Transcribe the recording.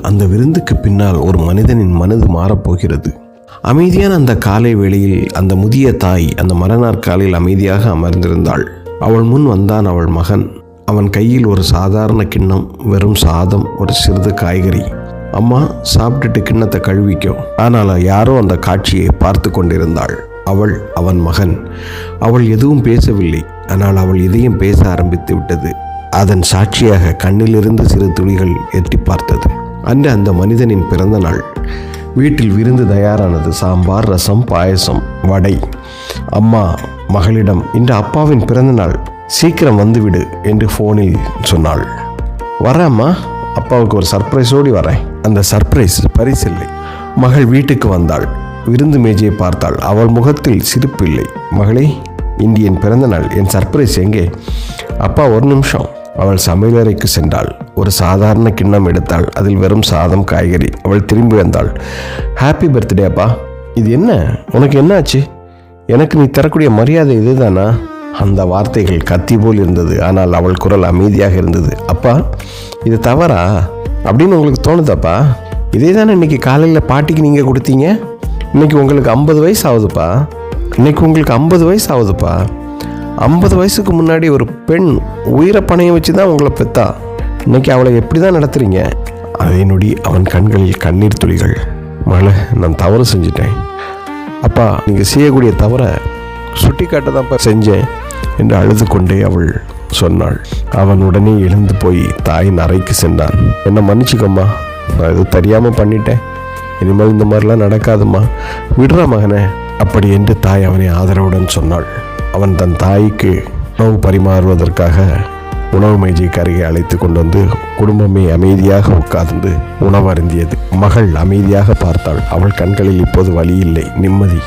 அந்த விருந்துக்கு பின்னால் ஒரு மனிதனின் மனது மாறப்போகிறது. அமைதியான அந்த காலை வேளையில் அந்த முதிய தாய் அந்த மரநாற்காலில் அமைதியாக அமர்ந்திருந்தாள். அவள் முன் வந்தான் அவள் மகன். அவன் கையில் ஒரு சாதாரண கிண்ணம், வெறும் சாதம், ஒரு சிறிது காய்கறி. அம்மா, சாப்பிட்டுட்டு கிண்ணத்தை கழுவிக்கோ. ஆனால் யாரோ அந்த காட்சியை பார்த்து கொண்டிருந்தாள். அவள் அவன் மகன். அவள் எதுவும் பேசவில்லை. ஆனால் அவள் இதயம் பேச ஆரம்பித்து விட்டது. அதன் சாட்சியாக கண்ணிலிருந்து சிறு துளிகள் எட்டி பார்த்தது. அன்று அந்த மனிதனின் பிறந்த நாள். வீட்டில் விருந்து தயாரானது. சாம்பார், ரசம், பாயசம், வடை. அம்மா மகளிடம், இன்று அப்பாவின் பிறந்த நாள், சீக்கிரம் வந்துவிடு என்று ஃபோனில் சொன்னாள். வரேம்மா, அப்பாவுக்கு ஒரு சர்ப்ரைஸோடு வரேன். அந்த சர்ப்ரைஸ் பரிசில்லை. மகள் வீட்டுக்கு வந்தாள். விருந்து மேஜையை பார்த்தாள். அவள் முகத்தில் சிரிப்பு இல்லை. மகளே, இன்று என் பிறந்த நாள், என் சர்ப்ரைஸ் எங்கே? அப்பா, ஒரு நிமிஷம். அவள் சமையலறைக்கு சென்றாள். ஒரு சாதாரண கிண்ணம் எடுத்தாள். அதில் வெறும் சாதம், காய்கறி. அவள் திரும்பி வந்தாள். ஹாப்பி பர்த்டே அப்பா. இது என்ன? உனக்கு என்ன ஆச்சு? எனக்கு நீ தரக்கூடிய மரியாதை இதுதானா? அந்த வார்த்தைகள் கத்தி போல் இருந்தது. ஆனால் அவள் குரல் அமைதியாக இருந்தது. அப்பா, இது தவறா அப்படின்னு உங்களுக்கு தோணுதாப்பா? இதே தானே இன்னைக்கு காலையில் பாட்டிக்கு நீங்கள் கொடுத்தீங்க. இன்னைக்கு உங்களுக்கு 50 வயசு ஆகுதுப்பா. இன்னைக்கு உங்களுக்கு 50 வயசு ஆகுதுப்பா. 50 வயசுக்கு முன்னாடி ஒரு பெண் உயிரை பணையம் வச்சு தான் உங்களை பெத்தா. இன்னைக்கு அவளை எப்படி தான் நடத்துறீங்க? அதே நொடி அவன் கண்களில் கண்ணீர் துளிகள். மகளே, நான் தவறு செஞ்சிட்டேன். அப்பா, நீங்கள் செய்யக்கூடிய தவறை சுட்டி காட்ட தான்ப்பா செஞ்சேன் என்று அழுது கொண்டே அவள் சொன்னாள். அவன் உடனே எழுந்து போய் தாயின் அறைக்கு சென்றான். என்ன மன்னிச்சுக்கம்மா, நான் இது தெரியாமல் பண்ணிட்டேன். இனிமேல் இந்த மாதிரிலாம் நடக்காதும்மா, விடுறா மகனே அப்படி என்று தாய் அவனை ஆதரவுடன் சொன்னாள். அவன் தன் தாய்க்கு உணவு பரிமாறுவதற்காக உணவு மேஜைக்கு அருகே அழைத்து கொண்டு வந்து குடும்பமே அமைதியாக உட்கார்ந்து உணவு அருந்தியது. மகள் அமைதியாக பார்த்தாள். அவள் கண்களில் இப்போது வலி இல்லை, நிம்மதி.